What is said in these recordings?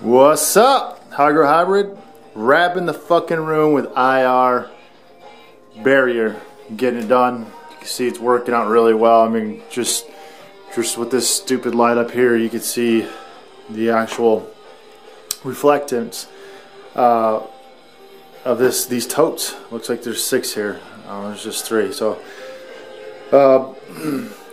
What's up, Hydro Hybrid? Wrapping the fucking room with IR barrier, getting it done. You can see it's working out really well. I mean, just with this stupid light up here, you can see the actual reflectance of these totes. Looks like there's 6 here. There's just 3. So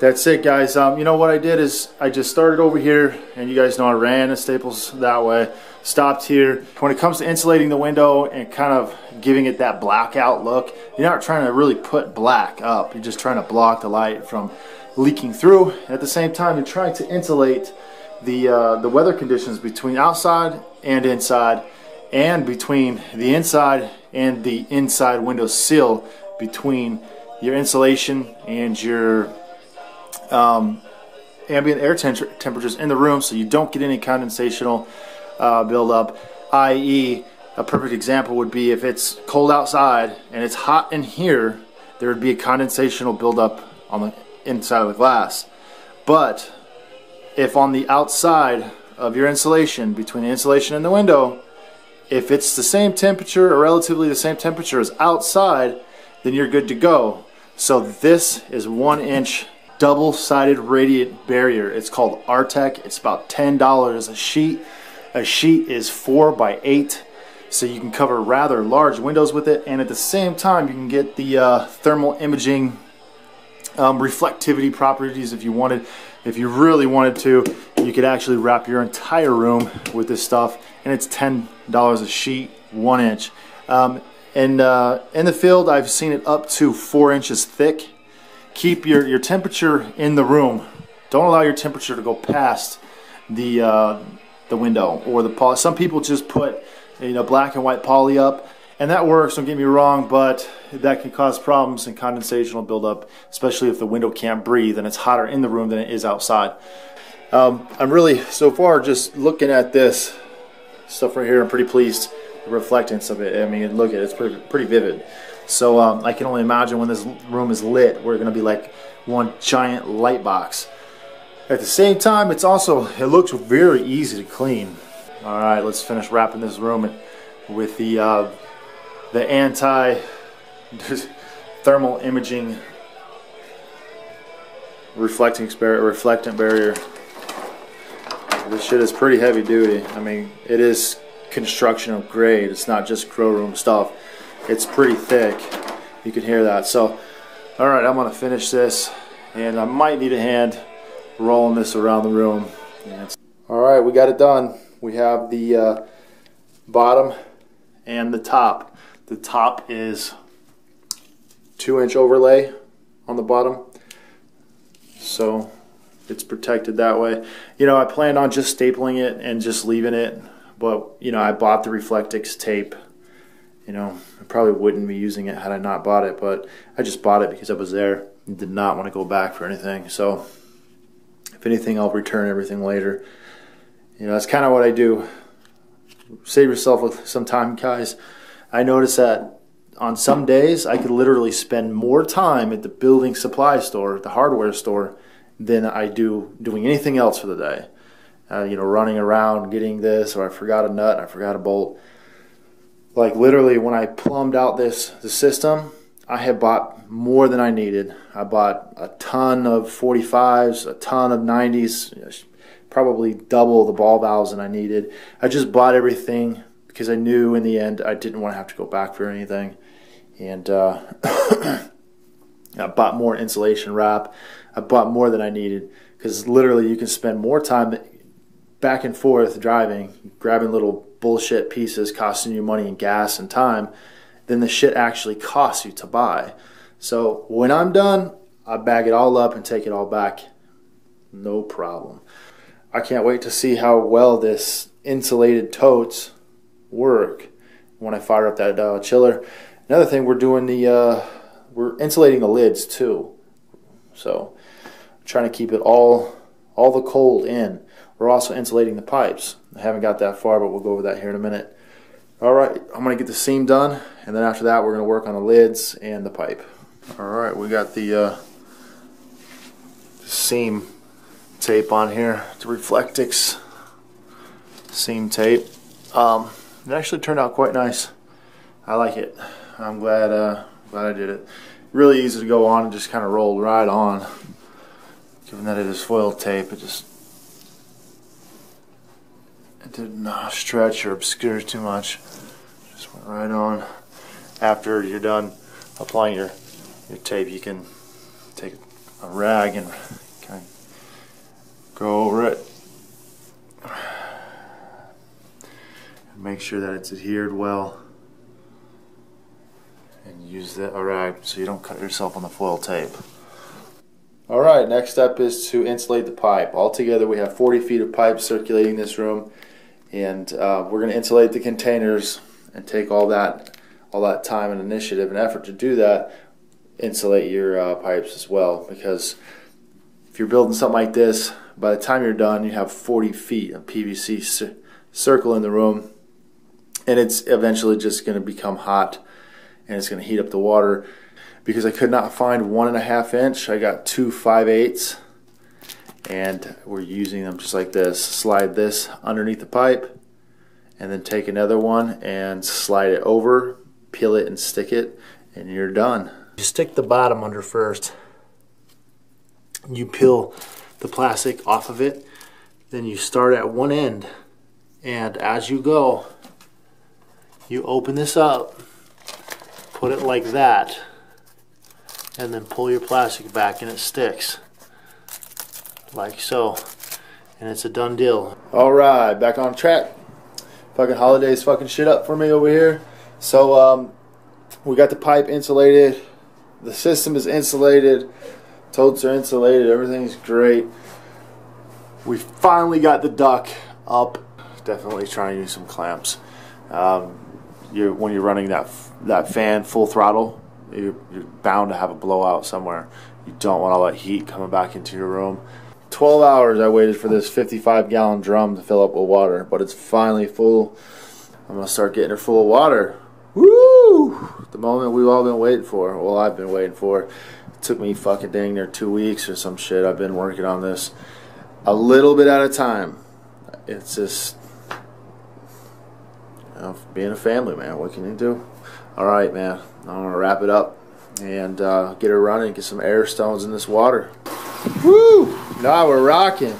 that's it, guys. You know what I did is I just started over here, and you guys know I ran the staples that way. Stopped here. When it comes to insulating the window and kind of giving it that blackout look, you're not trying to really put black up. You're just trying to block the light from leaking through. At the same time, you're trying to insulate the weather conditions between outside and inside, and between the inside and the inside window sill, between your insulation and your ambient air temperatures in the room, so you don't get any condensational buildup. I.e., a perfect example would be if it's cold outside and it's hot in here, there would be a condensational buildup on the inside of the glass. But if on the outside of your insulation, between the insulation and the window, if it's the same temperature or relatively the same temperature as outside, then you're good to go. So this is 1-inch double-sided radiant barrier. It's called Artec. It's about $10 a sheet. A sheet is 4 by 8, so you can cover rather large windows with it, and at the same time you can get the thermal imaging reflectivity properties if you wanted. If you really wanted to, you could actually wrap your entire room with this stuff, and it's $10 a sheet, 1 inch. In the field, I've seen it up to 4 inches thick. Keep your temperature in the room. Don't allow your temperature to go past the window or the poly. Some people just put black and white poly up, and that works, don't get me wrong, but that can cause problems and condensational buildup, especially if the window can't breathe and it's hotter in the room than it is outside. I'm really, so far, just looking at this stuff right here, I'm pretty pleased with the reflectance of it. I mean, look at it, it's pretty vivid. So I can only imagine when this room is lit, we're going to be like one giant light box. At the same time, it looks very easy to clean. All right, let's finish wrapping this room with the anti-thermal imaging reflectant barrier. This shit is pretty heavy duty. I mean, it is construction grade. It's not just grow room stuff. It's pretty thick. You can hear that. So, all right, I'm gonna finish this, and I might need a hand rolling this around the room. All right, we got it done. We have the bottom and the top. The top is 2-inch overlay on the bottom, so it's protected that way. I planned on just stapling it and just leaving it, but I bought the Reflectix tape. I probably wouldn't be using it had I not bought it, but I just bought it because I was there and did not want to go back for anything. So if anything, I'll return everything later. That's kind of what I do. Save yourself some time, guys. I noticed that on some days I could literally spend more time at the building supply store, the hardware store, than I do doing anything else for the day. Running around getting this, or I forgot a nut, I forgot a bolt. Like literally, when I plumbed out the system, I had bought more than I needed. I bought a ton of 45s, a ton of 90s, probably double the ball valves than I needed. I just bought everything because I knew in the end I didn't want to have to go back for anything. And I bought more insulation wrap. I bought more than I needed, because literally you can spend more time back and forth driving, grabbing little bullshit pieces costing you money and gas and time than the shit actually costs you to buy. So when I'm done, I bag it all up and take it all back. No problem. I can't wait to see how well this insulated totes work when I fire up that chiller. Another thing, we're insulating the lids too. So I'm trying to keep it all the cold in. We're also insulating the pipes. I haven't got that far, but we'll go over that here in a minute. Alright, I'm going to get the seam done, and then after that we're going to work on the lids and the pipe. Alright, we got the seam tape on here. It's Reflectix seam tape. It actually turned out quite nice. I like it. I'm glad I did it. Really easy to go on and just kind of rolled right on. Given that it is foil tape, it didn't stretch or obscure too much. Just went right on. After you're done applying your tape, you can take a rag and kind of go over it. Make sure that it's adhered well. And use a rag so you don't cut yourself on the foil tape. Alright, next step is to insulate the pipe. Altogether we have 40 feet of pipe circulating this room, and we're going to insulate the containers and take all that time and initiative and effort to do that. Insulate your pipes as well, because if you're building something like this, by the time you're done you have 40 feet of PVC circle in the room, and it's eventually just going to become hot and it's going to heat up the water. Because I could not find 1.5 inch, I got 2 5/8, and we're using them just like this. Slide this underneath the pipe, and then take another one and slide it over, peel it and stick it, and you're done. You stick the bottom under first. You peel the plastic off of it, then you start at one end, and as you go, you open this up, put it like that, and then pull your plastic back and it sticks like so, and it's a done deal. Alright, back on track. Fucking holidays fucking shit up for me over here. So we got the pipe insulated, the system is insulated, totes are insulated, everything's great. We finally got the duct up. Definitely trying to use some clamps. When you're running that fan full throttle, you're bound to have a blowout somewhere. You don't want all that heat coming back into your room. 12 hours I waited for this 55-gallon drum to fill up with water, but it's finally full. I'm gonna start getting her full of water. Woo! The moment we've all been waiting for. Well, I've been waiting for. It took me fucking dang near 2 weeks or some shit. I've been working on this a little bit at a time. It's just, you know, being a family, man. What can you do? Alright, man. I'm going to wrap it up and get her running, get some air stones in this water. Woo! Now we're rocking.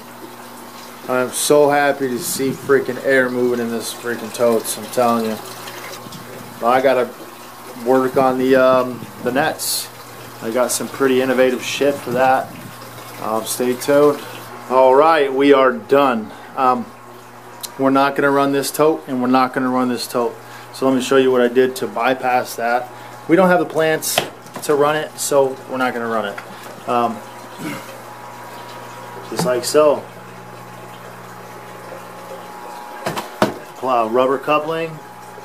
I'm so happy to see freaking air moving in this freaking totes, I'm telling you. Well, I got to work on the nets. I got some pretty innovative shit for that. Stay tuned. Alright, we are done. We're not going to run this tote, and we're not going to run this tote. So let me show you what I did to bypass that. We don't have the plants to run it, so we're not going to run it. Just like so. Pull out a rubber coupling,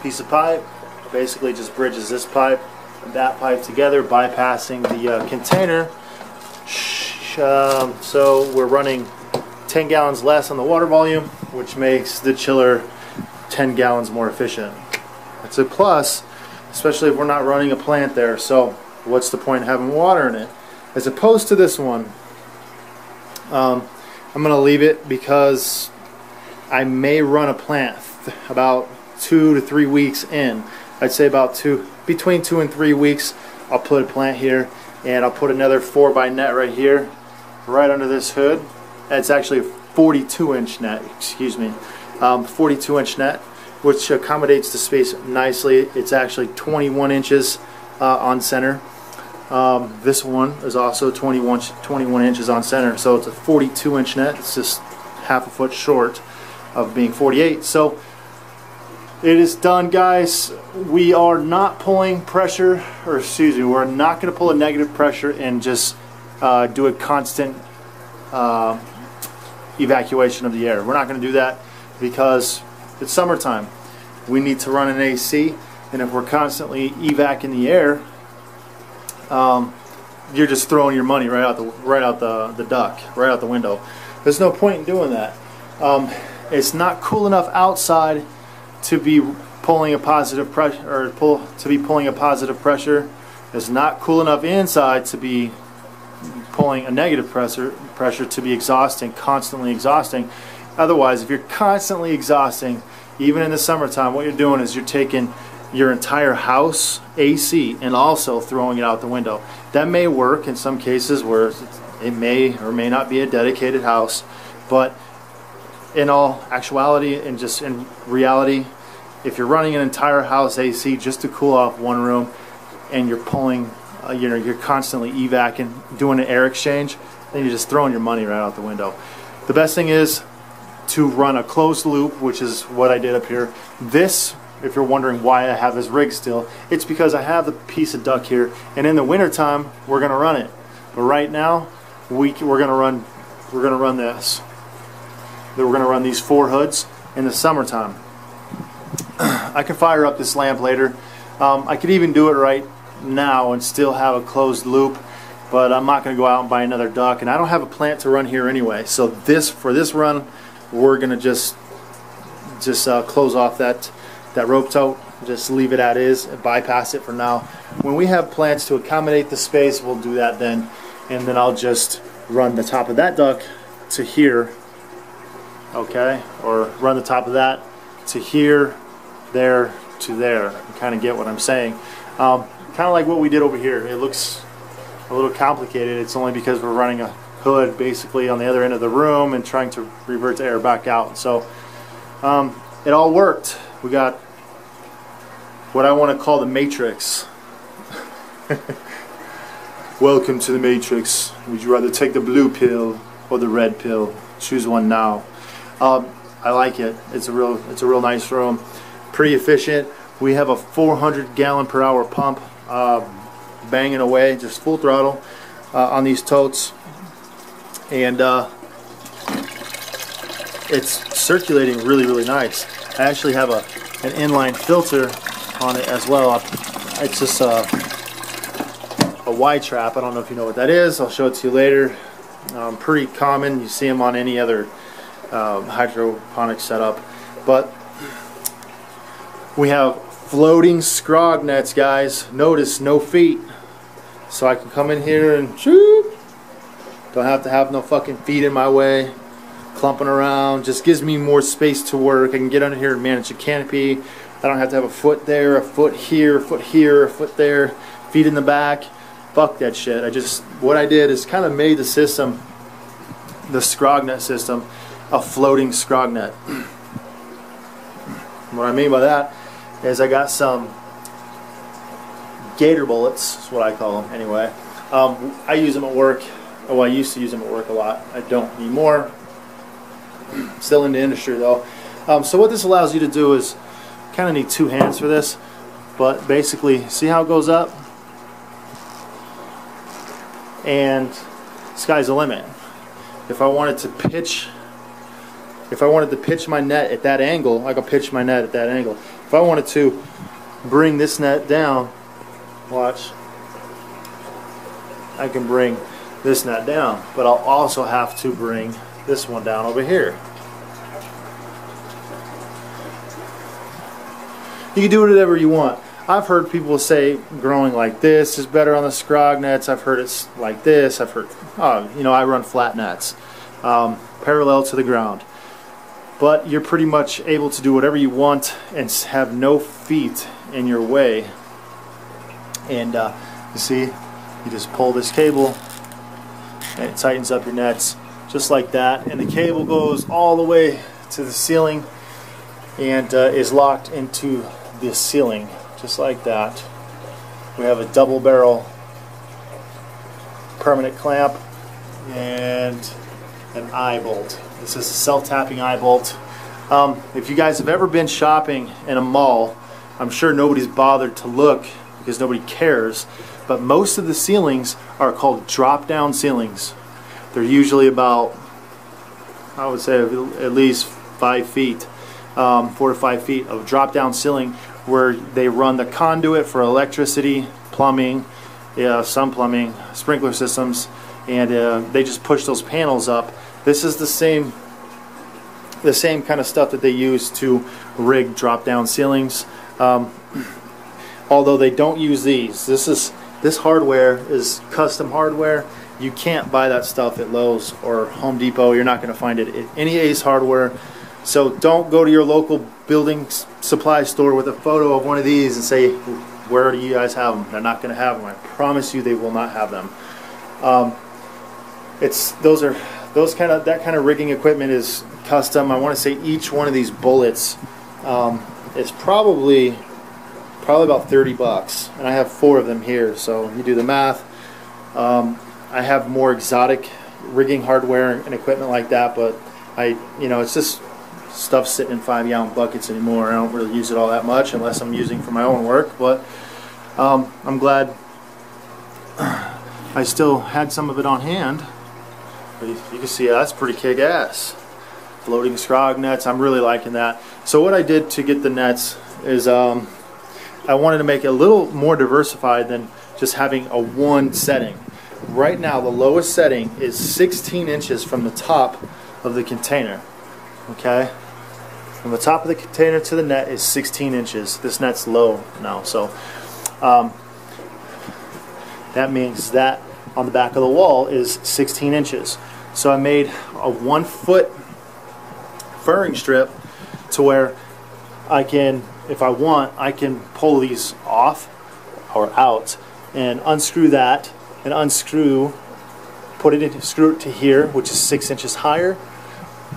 piece of pipe, basically just bridges this pipe and that pipe together, bypassing the container. So we're running 10 gallons less on the water volume, which makes the chiller 10 gallons more efficient. It's a plus, especially if we're not running a plant there. So what's the point of having water in it? As opposed to this one, I'm going to leave it because I may run a plant about 2 to 3 weeks in. I'd say about between 2 and 3 weeks. I'll put a plant here, and I'll put another 4x net right here, right under this hood. It's actually a 42-inch net, excuse me, 42-inch net, which accommodates the space nicely. It's actually 21 inches on center. This one is also 21 inches on center, so it's a 42-inch net. It's just half a foot short of being 48. So it is done, guys. We are not pulling pressure, or excuse me, we're not going to pull a negative pressure and just do a constant evacuation of the air. We're not going to do that because it's summertime. We need to run an AC, and if we're constantly evac-ing the air, you're just throwing your money right out the duct, right out the window. There's no point in doing that. It's not cool enough outside to be pulling a positive pressure, or pulling a positive pressure. It's not cool enough inside to be pulling a negative pressure to be exhausting, constantly exhausting. Otherwise, if you're constantly exhausting, even in the summertime, what you're doing is you're taking your entire house AC and also throwing it out the window. That may work in some cases where it may or may not be a dedicated house, but in all actuality and just in reality, if you're running an entire house AC just to cool off one room and you're pulling, you're constantly evacing, doing an air exchange, then you're just throwing your money right out the window. The best thing is to run a closed loop, which is what I did up here. This, if you're wondering why I have this rig still, it's because I have the piece of duct here, and in the wintertime we're gonna run it. But right now we're gonna run this. We're gonna run these 4 hoods in the summertime. I can fire up this lamp later. I could even do it right now and still have a closed loop, but I'm not gonna go out and buy another duct, and I don't have a plant to run here anyway. So for this run, we're gonna just close off that rope tote, just leave it as is, bypass it for now. When we have plants to accommodate the space, we'll do that then, and then I'll just run the top of that duct to here, okay, or run the top of that to here, there to there. You kind of get what I'm saying. Kind of like what we did over here. It looks a little complicated. It's only because we're running a hood basically on the other end of the room and trying to revert the air back out. So it all worked. We got what I want to call the Matrix. Welcome to the Matrix. Would you rather take the blue pill or the red pill? Choose one now. I like it. It's a real nice room. Pretty efficient. We have a 400 gallon per hour pump banging away, just full throttle on these totes, and it's circulating really nice. I actually have an inline filter on it as well. It's just a Y trap. I don't know if you know what that is. I'll show it to you later. Pretty common. You see them on any other hydroponic setup. But we have floating scrog nets, guys. Notice no feet. So I can come in here and shoot. Don't have to have no fucking feet in my way, clumping around. Just gives me more space to work. I can get under here and manage a canopy. I don't have to have a foot there, a foot here, a foot here, a foot there, feet in the back. Fuck that shit. What I did is kind of made the system, the scrog net system, a floating scrog net. What I mean by that is I got some gator bullets, is what I call them anyway. I use them at work. Oh, I used to use them at work a lot. I don't anymore. Still in the industry though. So what this allows you to do is, kind of need 2 hands for this, but basically, see how it goes up? And sky's the limit. If I wanted to pitch my net at that angle, I could pitch my net at that angle. If I wanted to bring this net down, watch, I can bring this net down, but I'll also have to bring this one down over here. You can do whatever you want. I've heard people say growing like this is better on the scrog nets. I've heard it's like this. I've heard, you know, I run flat nets, parallel to the ground. But you're pretty much able to do whatever you want and have no feet in your way. And you see, you just pull this cable and it tightens up your nets just like that. And the cable goes all the way to the ceiling and is locked into the ceiling just like that. We have a double barrel permanent clamp and an eye bolt. This is a self-tapping eye bolt. If you guys have ever been shopping in a mall, I'm sure nobody's bothered to look because nobody cares, but most of the ceilings are called drop-down ceilings. They're usually about, I would say, at least 5 feet, 4 to 5 feet of drop-down ceiling, where they run the conduit for electricity, plumbing, some plumbing, sprinkler systems, and they just push those panels up. This is the same kind of stuff that they use to rig drop-down ceilings. Although they don't use these. This hardware is custom hardware, You can't buy that stuff at Lowe's or Home Depot. You're not going to find it at any Ace Hardware. So don't go to your local building supply store with a photo of one of these and say, where do you guys have them? They're not going to have them. I promise you they will not have them. That kind of rigging equipment is custom. I want to say each one of these bullets is probably about 30 bucks, and I have 4 of them here, so you do the math. I have more exotic rigging hardware and equipment like that, but it's just stuff sitting in 5-gallon buckets anymore. I don't really use it all that much unless I'm using for my own work, but I'm glad I still had some of it on hand. But you can see that's pretty kick-ass. Floating scrog nets, I'm really liking that. So what I did to get the nets is I wanted to make it a little more diversified than just having a one setting. Right now the lowest setting is 16 inches from the top of the container. Okay? From the top of the container to the net is 16 inches. This net's low now, so that means that on the back of the wall is 16 inches. So I made a 1-foot furring strip to where I can, if I want, I can pull these off or out and unscrew that and unscrew, put it in, screw it to here, which is 6 inches higher.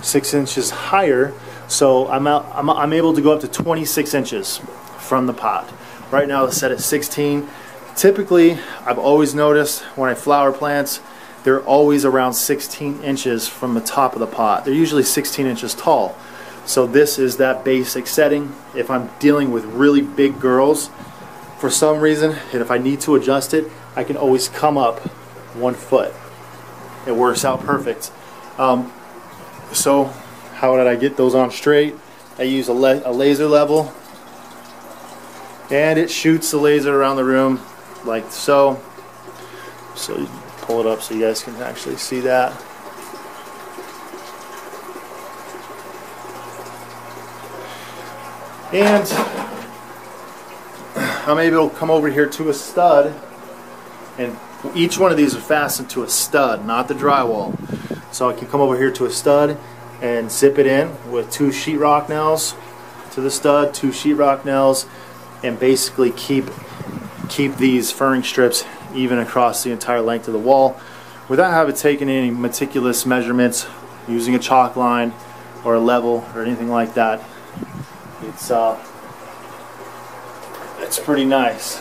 6 inches higher, so I'm able to go up to 26 inches from the pot. Right now it's set at 16. Typically, I've always noticed when I flower plants, they're always around 16 inches from the top of the pot. They're usually 16 inches tall. So this is that basic setting. If I'm dealing with really big girls, for some reason, and if I need to adjust it, I can always come up 1 foot. It works out perfect. So how did I get those on straight? I use a laser level, and it shoots the laser around the room like so. So you pull it up so you guys can actually see that. And I'm able to come over here to a stud, and each one of these are fastened to a stud, not the drywall. So I can come over here to a stud and zip it in with 2 sheetrock nails to the stud, 2 sheetrock nails, and basically keep these furring strips even across the entire length of the wall without having taken any meticulous measurements using a chalk line or a level or anything like that. It's pretty nice.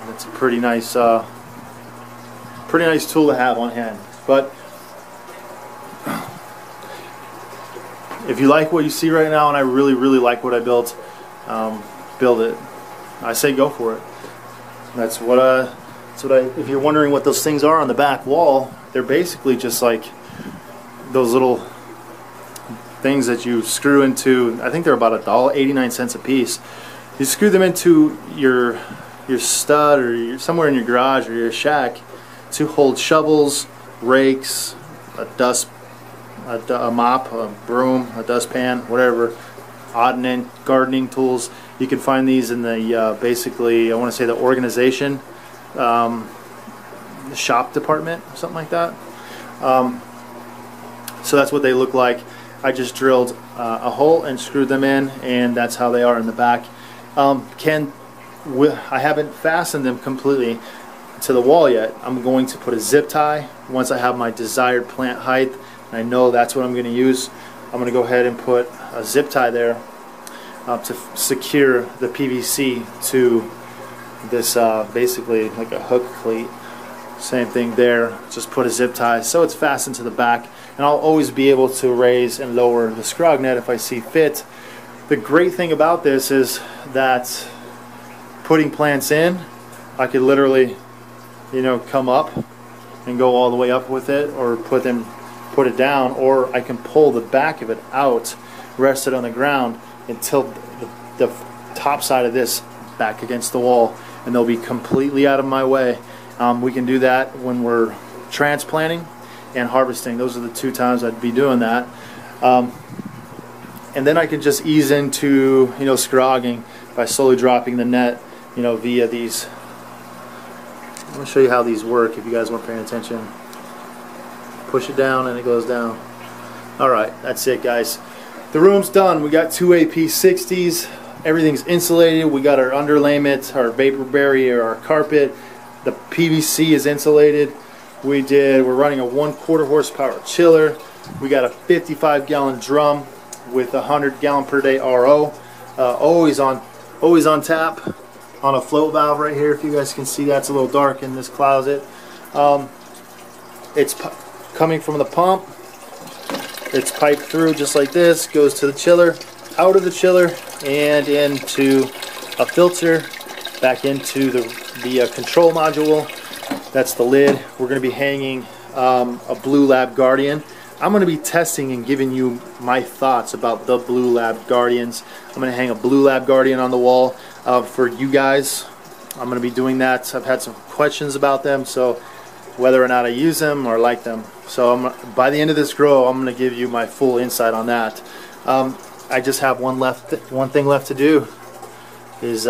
It's a pretty nice tool to have on hand. But if you like what you see right now, and I really like what I built, build it. I say go for it. That's what I. If you're wondering what those things are on the back wall, they're basically just like those little things that you screw into. I think they're about $1.89 a piece. You screw them into your stud or somewhere in your garage or your shack to hold shovels, rakes, a mop, a broom, a dustpan, whatever, odd and end gardening tools. You can find these in the basically, I want to say the organization, the shop department, something like that. So that's what they look like. I just drilled a hole and screwed them in, and that's how they are in the back. I haven't fastened them completely to the wall yet. I'm going to put a zip tie once I have my desired plant height, and I know that's what I'm going to use. I'm going to go ahead and put a zip tie there to secure the PVC to this basically like a hook cleat. Same thing there, just put a zip tie so it's fastened to the back, and I'll always be able to raise and lower the scrog net if I see fit. The great thing about this is that putting plants in, I could literally, come up and go all the way up with it, or put it down, or I can pull the back of it out, rest it on the ground, and tilt the top side of this back against the wall, and they'll be completely out of my way. We can do that when we're transplanting and harvesting. Those are the 2 times I'd be doing that. And then I can just ease into, scrogging by slowly dropping the net, via these. I'm going to show you how these work if you guys weren't paying attention. push it down and it goes down. Alright, that's it guys. The room's done. We got two AP60s. Everything's insulated. We got our underlayment, our vapor barrier, our carpet. The PVC is insulated. We're running a 1/4 horsepower chiller. We got a 55-gallon drum with 100 gallon per day RO. Always on tap on a float valve right here. If you guys can see, that's a little dark in this closet. It's coming from the pump. It's piped through just like this, goes to the chiller, out of the chiller, and into a filter, back into the control module. That's the lid. We're going to be hanging a Blue Lab Guardian. I'm going to be testing and giving you my thoughts about the Blue Lab Guardians. I'm going to hang a Blue Lab Guardian on the wall for you guys. I'm going to be doing that. I've had some questions about them, so whether or not I use them or like them. So by the end of this grow, I'm going to give you my full insight on that. I just have one thing left to do, is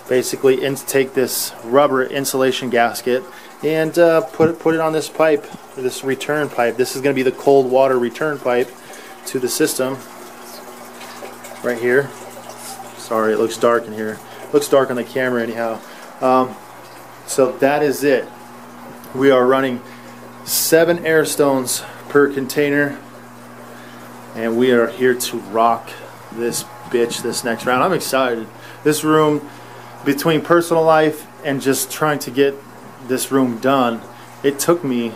basically take this rubber insulation gasket and put it on this pipe, this return pipe. This is going to be the cold water return pipe to the system right here. Sorry, it looks dark in here. It looks dark on the camera anyhow. So that is it. We are running 7 air stones per container, and we are here to rock this bitch this next round. I'm excited. This room, between personal life and just trying to get this room done, it took me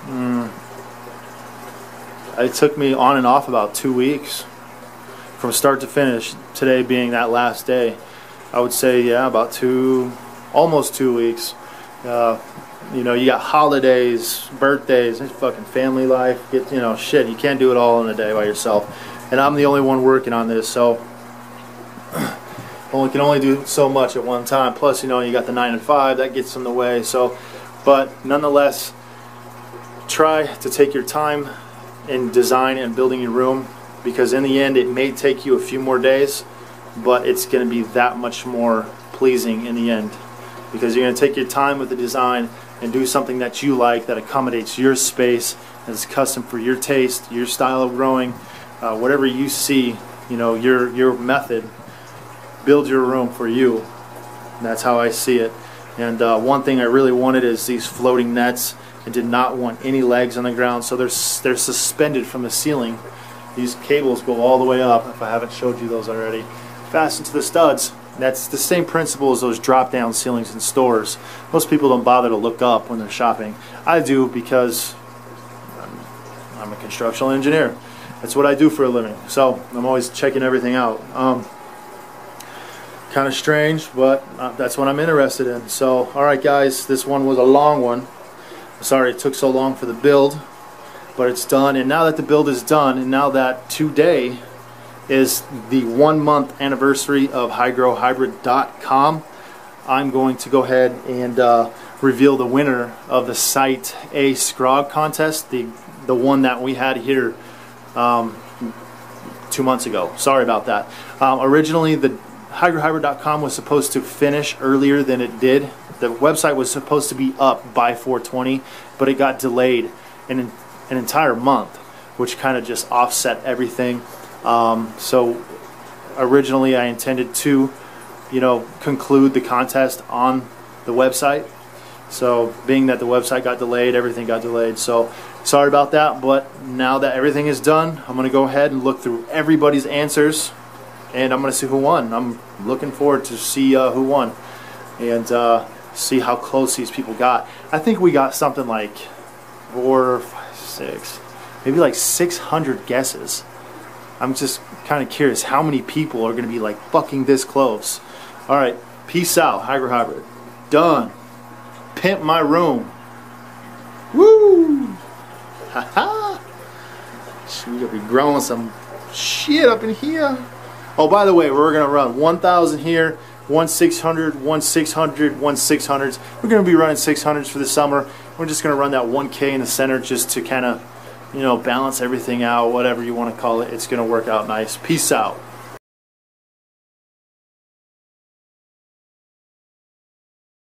on and off about 2 weeks from start to finish, today being that last day. I would say, yeah, about almost 2 weeks. You know, you got holidays, birthdays, fucking family life. Shit, you can't do it all in a day by yourself. And I'm the only one working on this, so can only do so much at one time. Plus, you got the 9 and 5 that gets in the way. So, but nonetheless, try to take your time in design and building your room, because in the end, it may take you a few more days, but it's going to be that much more pleasing in the end, because you're going to take your time with the design and do something that you like, that accommodates your space, that's custom for your taste, your style of growing, whatever you see, your method. Build your room for you. And that's how I see it. And one thing I really wanted is these floating nets. I did not want any legs on the ground, so they're suspended from the ceiling. These cables go all the way up, if I haven't showed you those already, fastened to the studs. That's the same principle as those drop-down ceilings in stores. Most people don't bother to look up when they're shopping. I do, because I'm a construction engineer. That's what I do for a living. So I'm always checking everything out. Kind of strange, but that's what I'm interested in. So, alright guys, this one was a long one. Sorry it took so long for the build, but it's done. And now that the build is done, and now that today is the 1-month anniversary of HighGrowHybrid.com, I'm going to go ahead and reveal the winner of the Site A scrog contest, the one that we had here 2 months ago. Sorry about that. Originally, the HighGrowHybrid.com was supposed to finish earlier than it did. The website was supposed to be up by 4/20, but it got delayed an entire month, which kind of just offset everything. So originally I intended to, conclude the contest on the website. So being that the website got delayed, everything got delayed. So sorry about that, but now that everything is done, I'm going to go ahead and look through everybody's answers, and I'm going to see who won. I'm looking forward to see who won, and see how close these people got. I think we got something like 4, 5, 6, maybe like 600 guesses. I'm just kind of curious how many people are going to be like fucking this close. Alright, peace out, HighGrowHybrid. Done. Pimp my room. Woo! Haha! We're going to be growing some shit up in here. Oh, by the way, we're going to run 1,000 here, 1,600, 1,600, 1,600s. We're going to be running 600s for the summer. We're just going to run that 1K in the center just to kind of, balance everything out, whatever you want to call it. It's going to work out nice. Peace out.